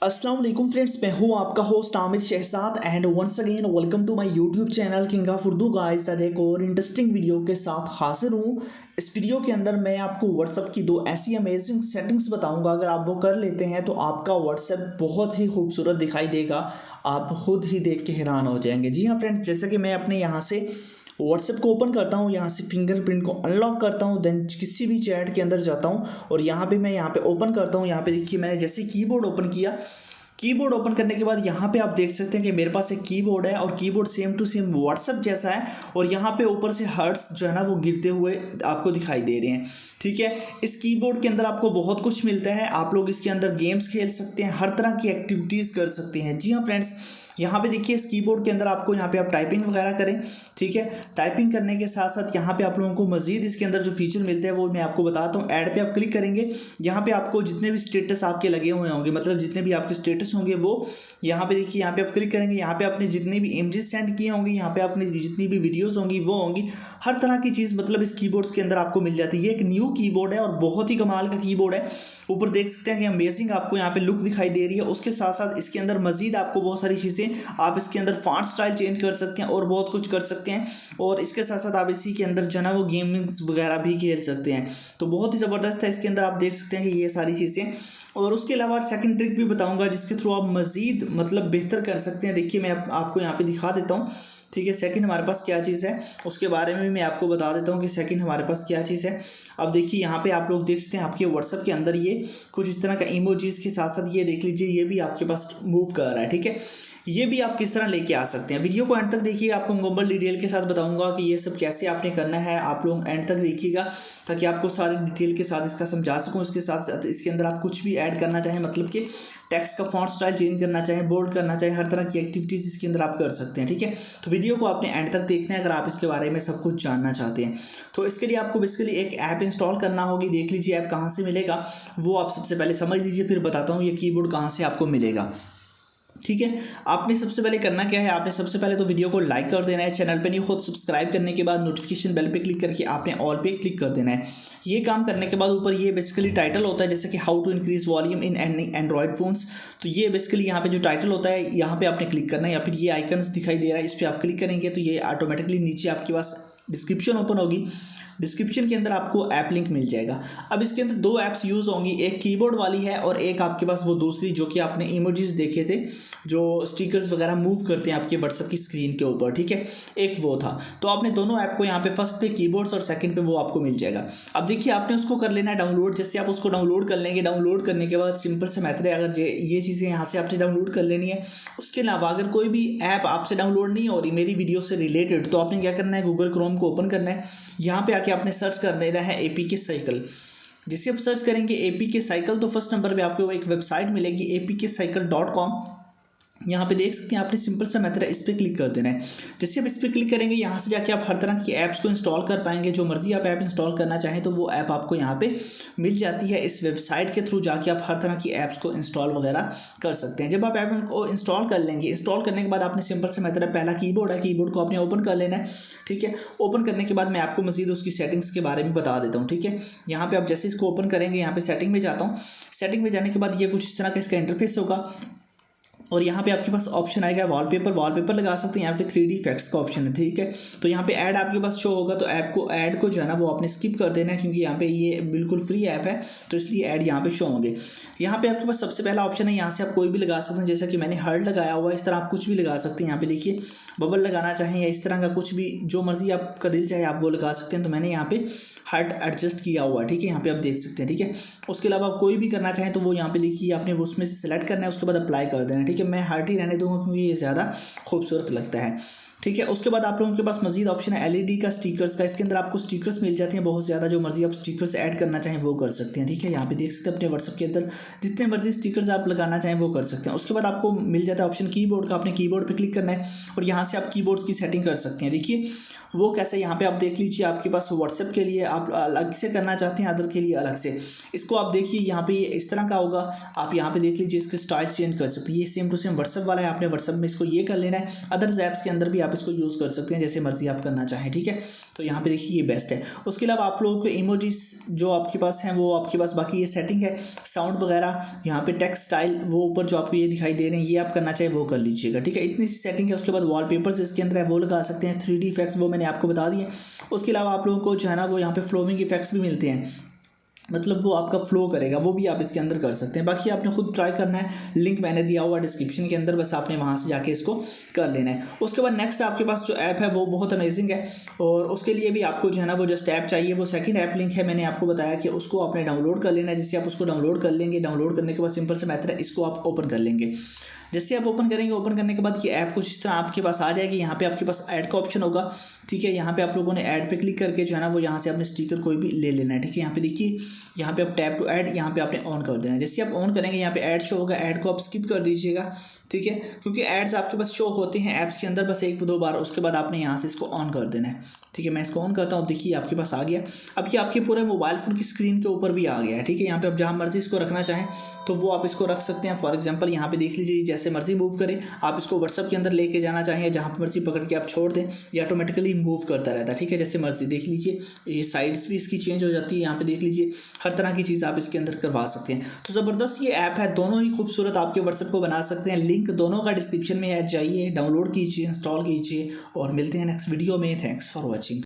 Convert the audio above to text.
अस्सलाम वालेकुम फ्रेंड्स, मैं हूं आपका host Aamir Shahzad and once again welcome to my YouTube channel king of Urdu guys. आज एक और इंटरेस्टिंग वीडियो के साथ हाजिर हूं। इस वीडियो के अंदर मैं आपको व्हाट्सएप की दो ऐसी अमेजिंग सेटिंग्स बताऊंगा। अगर आप वो कर लेते हैं तो आपका व्हाट्सएप बहुत ही खूबसूरत दिखाई देगा। आप खुद ही देख के हैरान हो जाएंगे। जी हाँ फ्रेंड्स, जैसे कि मैं अपने यहाँ से व्हाट्सएप को ओपन करता हूँ, यहाँ से फिंगरप्रिंट को अनलॉक करता हूँ, देन किसी भी चैट के अंदर जाता हूँ और यहाँ पे मैं यहाँ पे ओपन करता हूँ। यहाँ पे देखिए मैंने जैसे कीबोर्ड ओपन किया, कीबोर्ड ओपन करने के बाद यहाँ पे आप देख सकते हैं कि मेरे पास एक कीबोर्ड है और keyboard same to same WhatsApp जैसा है और यहाँ पे ऊपर से हर्ट्स जो है ना वो गिरते हुए आपको दिखाई दे रहे हैं। ठीक है, इस कीबोर्ड के अंदर आपको बहुत कुछ मिलता है। आप लोग इसके अंदर गेम्स खेल सकते हैं, हर तरह की एक्टिविटीज कर सकते हैं। जी हाँ फ्रेंड्स, यहाँ पे देखिए इस कीबोर्ड के अंदर आपको यहाँ पे आप टाइपिंग वगैरह करें। ठीक है, टाइपिंग करने के साथ साथ यहाँ पे आप लोगों को मजीद इसके अंदर जो फीचर मिलते हैं वो मैं आपको बताता हूँ। ऐड पे आप क्लिक करेंगे, यहाँ पे आपको जितने भी स्टेटस आपके लगे हुए होंगे, मतलब जितने भी आपके स्टेटस होंगे वो यहाँ पे देखिए, यहाँ पे आप क्लिक करेंगे, यहाँ पे आपने जितनी भी इमेजेस सेंड किए होंगे, यहाँ पे आपने जितनी भी वीडियोस होंगी वो होंगी, हर तरह की चीज़ मतलब इस कीबोर्ड्स के अंदर आपको मिल जाती है। ये एक न्यू कीबोर्ड है और बहुत ही कमाल का कीबोर्ड है। ऊपर देख सकते हैं कि अमेजिंग आपको यहाँ पे लुक दिखाई दे रही है। उसके साथ साथ इसके अंदर मजीद आपको बहुत सारी चीज़ें, आप इसके अंदर फॉन्ट स्टाइल चेंज कर सकते हैं और बहुत कुछ कर सकते हैं। और इसके साथ साथ आप इसी के अंदर जो है ना वो गेमिंग्स वगैरह भी खेल सकते हैं। तो बहुत ही ज़बरदस्त है। इसके अंदर आप देख सकते हैं कि ये सारी चीज़ें, और उसके अलावा सेकंड ट्रिक भी बताऊंगा जिसके थ्रू आप मजीद मतलब बेहतर कर सकते हैं। देखिए मैं आपको यहाँ पे दिखा देता हूँ। ठीक है, सेकंड हमारे पास क्या चीज़ है उसके बारे में भी मैं आपको बता देता हूँ कि सेकंड हमारे पास क्या चीज़ है। अब देखिए यहाँ पे आप लोग देख सकते हैं आपके व्हाट्सएप के अंदर ये कुछ इस तरह का इमोजीज के साथ साथ ये देख लीजिए, ये भी आपके पास मूव कर रहा है। ठीक है, ये भी आप किस तरह लेके आ सकते हैं। वीडियो को एंड तक देखिए, आपको मुकम्मल डिटेल के साथ बताऊंगा कि ये सब कैसे आपने करना है। आप लोग एंड तक देखिएगा ताकि आपको सारी डिटेल के साथ इसका समझा सकूं। इसके साथ साथ इसके अंदर आप कुछ भी ऐड करना चाहें, मतलब कि टेक्स्ट का फॉन्ट स्टाइल चेंज करना चाहें, बोल्ड करना चाहें, हर तरह की एक्टिविटीज़ इसके अंदर आप कर सकते हैं। ठीक है, तो वीडियो को आपने एंड तक देखना है अगर आप इसके बारे में सब कुछ जानना चाहते हैं। तो इसके लिए आपको बेसिकली एक ऐप इंस्टॉल करना होगी। देख लीजिए ऐप कहाँ से मिलेगा वो आप सबसे पहले समझ लीजिए, फिर बताता हूँ ये कीबोर्ड कहाँ से आपको मिलेगा। ठीक है, आपने सबसे पहले करना क्या है, आपने सबसे पहले तो वीडियो को लाइक कर देना है। चैनल पे नहीं खुद सब्सक्राइब करने के बाद नोटिफिकेशन बेल पे क्लिक करके आपने ऑल पे क्लिक कर देना है। ये काम करने के बाद ऊपर ये बेसिकली टाइटल होता है जैसे कि how to increase volume in Android phones. तो ये बेसिकली यहाँ पे जो टाइटल होता है यहाँ पे आपने क्लिक करना है, या फिर ये आइकन्स दिखाई दे रहा है इस पर आप क्लिक करेंगे तो ये ऑटोमेटिकली नीचे आपके पास डिस्क्रिप्शन ओपन होगी। डिस्क्रिप्शन के अंदर आपको ऐप लिंक मिल जाएगा। अब इसके अंदर दो ऐप्स यूज़ होंगी, एक कीबोर्ड वाली है और एक आपके पास वो दूसरी जो कि आपने इमोजीज देखे थे जो स्टिकर्स वगैरह मूव करते हैं आपके व्हाट्सएप की स्क्रीन के ऊपर। ठीक है, एक वो था। तो आपने दोनों ऐप को यहाँ पे फर्स्ट पे कीबोर्ड्स और सेकंड पे वो आपको मिल जाएगा। अब देखिए आपने उसको कर लेना है डाउनलोड। जैसे आप उसको डाउनलोड कर लेंगे, डाउनलोड करने के बाद सिंपल से मेथड है, अगर ये चीज़ें यहाँ से आपने डाउनलोड कर लेनी है। उसके अलावा अगर कोई भी ऐप आपसे डाउनलोड नहीं हो रही मेरी वीडियो से रिलेटेड, तो आपने क्या करना है, गूगल क्रोम को ओपन करना है। यहाँ पे आके आपने सर्च कर लेना है APK साइकिल। जिसे आप सर्च करेंगे APK साइकिल तो फर्स्ट नंबर पे आपको एक वेबसाइट मिलेगी apkcycle.com। यहाँ पे देख सकते हैं आपने सिंपल सा मेथड है, इस पर क्लिक कर देना है। जैसे आप इस पर क्लिक करेंगे यहाँ से जाके आप हर तरह की ऐप्स को इंस्टॉल कर पाएंगे। जो मर्जी आप ऐप इंस्टॉल करना चाहें तो वो ऐप आपको यहाँ पे मिल जाती है। इस वेबसाइट के थ्रू जाके आप हर तरह की ऐप्स को इंस्टॉल वगैरह कर सकते हैं। जब आप ऐप को इंस्टॉल कर लेंगे, इंस्टॉल करने के बाद आपने सिंपल से मेथड है, पहला कीबोर्ड है, कीबोर्ड को आपने ओपन कर लेना है। ठीक है, ओपन करने के बाद मैं आपको मजीद उसकी सेटिंग्स के बारे में बता देता हूँ। ठीक है, यहाँ पे आप जैसे इसको ओपन करेंगे, यहाँ पे सेटिंग में जाता हूँ। सेटिंग में जाने के बाद ये कुछ इस तरह का इसका इंटरफेस होगा और यहाँ पे आपके पास ऑप्शन आएगा वॉलपेपर लगा सकते हैं, यहाँ पे 3D इफेक्ट्स का ऑप्शन है। ठीक है, तो यहाँ पे ऐड आपके पास शो होगा, तो ऐड को जो है ना वो आपने स्किप कर देना है क्योंकि यहाँ पे ये बिल्कुल फ्री ऐप है तो इसलिए ऐड यहाँ पे शो होंगे। यहाँ पे आपके पास सबसे पहला ऑप्शन है, यहाँ से आप कोई भी लगा सकते हैं, जैसा कि मैंने हार्ट लगाया हुआ है, इस तरह आप कुछ भी लगा सकते हैं। यहाँ पे देखिए बबल लगाना चाहें या इस तरह का कुछ भी जो मर्जी आपका दिल चाहे आप वो लगा सकते हैं। तो मैंने यहाँ पे हार्ट एडजस्ट किया हुआ है। ठीक है, यहाँ पे आप देख सकते हैं। ठीक है, उसके अलावा आप कोई भी करना चाहें तो वो यहाँ पे देखिए आपने वो उसमें से सिलेक्ट करना है, उसके बाद अप्लाई कर देना है। ठीक है, मैं हार्ट ही रहने दूंगा क्योंकि ये ज़्यादा खूबसूरत लगता है। ठीक है, उसके बाद आप लोगों के पास मजीद ऑप्शन है LED का, स्टिकर्स का। इसके अंदर आपको स्टिकर्स मिल जाते हैं बहुत ज़्यादा, जो मर्जी आप स्टिकर्स ऐड करना चाहें वो कर सकते हैं। ठीक है, यहाँ पे देख सकते हैं अपने व्हाट्सएप के अंदर जितने मर्जी स्टिकर्स आप लगाना चाहें वो कर सकते हैं। उसके बाद आपको मिल जाता है ऑप्शन कीबोर्ड का, आपने कीबोर्ड पे क्लिक करना है और यहाँ से आप कीबोर्ड्स की सेटिंग कर सकते हैं। देखिए वो कैसे, यहाँ पे आप देख लीजिए आपके पास व्हाट्सएप के लिए आप अलग से करना चाहते हैं, अदर के लिए अलग से। इसको आप देखिए यहाँ पे इस तरह का होगा, आप यहाँ पे देख लीजिए इसके स्टाइल चेंज कर सकते हैं। ये सेम टू सेम व्हाट्सएप वाला है, आपने व्हाट्सएप में इसको ये कर लेना है। अदर्स ऐप्स के अंदर भी आप आप इसको यूज़ कर सकते हैं जैसे मर्जी आप करना चाहें, ठीक है। तो यहाँ पे देखिए ये बेस्ट है। उसके अलावा आप लोगों को इमोजीज जो आपके पास हैं वो आपके पास बाकी ये सेटिंग है, साउंड वगैरह यहाँ पे टेक्स्ट स्टाइल वो ऊपर जो आपको ये दिखाई दे रहे हैं ये आप करना चाहे वो कर लीजिएगा, ठीक है। इतनी सी सेटिंग है। उसके बाद वॉलपेपर्स इसके अंदर है वो लगा सकते हैं, 3D इफेक्ट्स वो मैंने आपको बता दिए। उसके अलावा आप लोगों को जो है ना वो यहाँ पे फ्लोइंग इफेक्ट्स भी मिलते हैं, मतलब वो आपका फ्लो करेगा, वो भी आप इसके अंदर कर सकते हैं। बाकी आपने खुद ट्राई करना है, लिंक मैंने दिया हुआ डिस्क्रिप्शन के अंदर, बस आपने वहाँ से जाके इसको कर लेना है। उसके बाद नेक्स्ट आपके पास जो ऐप है वो बहुत अमेजिंग है, और उसके लिए भी आपको जो है ना वो जस्ट ऐप चाहिए। वो सेकंड ऐप लिंक है, मैंने आपको बताया कि उसको आपने डाउनलोड कर लेना है। जैसे आप उसको डाउनलोड कर लेंगे, डाउनलोड करने के बाद सिंपल सा मेथड है, इसको आप ओपन कर लेंगे। जैसे आप ओपन करेंगे, ओपन करने के बाद ये ऐप कुछ इस तरह आपके पास आ जाएगी। यहाँ पे आपके पास ऐड का ऑप्शन होगा, ठीक है। यहाँ पे आप लोगों ने ऐड पे क्लिक करके जो है ना वो यहाँ से अपने स्टिकर कोई भी ले लेना है, ठीक है। यहाँ पे देखिए, यहाँ पे आप टैप टू ऐड, यहाँ पे आपने ऑन कर देना है। जैसे आप ऑन करेंगे यहाँ पे ऐड शो होगा, ऐड को आप स्किप कर दीजिएगा, ठीक है, क्योंकि एड्स आपके पास शो होते हैं ऐप्स के अंदर बस 1-2 बार, उसके बाद आपने यहाँ से इसको ऑन कर देना है, ठीक है। मैं इसको ऑन करता हूँ, देखिए आपके पास आ गया। अब ये आपके पूरे मोबाइल फ़ोन की स्क्रीन के ऊपर भी आ गया है, ठीक है। यहाँ पे आप जहाँ मर्जी इसको रखना चाहें तो वो आप इसको रख सकते हैं। फॉर एग्जांपल यहाँ पे देख लीजिए, जैसे मर्जी मूव करें, आप इसको व्हाट्सअप के अंदर लेके जाना चाहें, जहाँ पर मर्जी पकड़ के आप छोड़ दें, ये ऑटोमेटिकली मूव करता रहता है, ठीक है। जैसे मर्जी देख लीजिए, ये साइड्स भी इसकी चेंज हो जाती है, यहाँ पे देख लीजिए, हर तरह की चीज़ आप इसके अंदर करवा सकते हैं। तो ज़बरदस्त ये ऐप है, दोनों ही खूबसूरत आपके व्हाट्सएप को बना सकते हैं। लिंक दोनों का डिस्क्रिप्शन में है, जाइए डाउनलोड कीजिए, इंस्टॉल कीजिए, और मिलते हैं नेक्स्ट वीडियो में। Thanks for watching.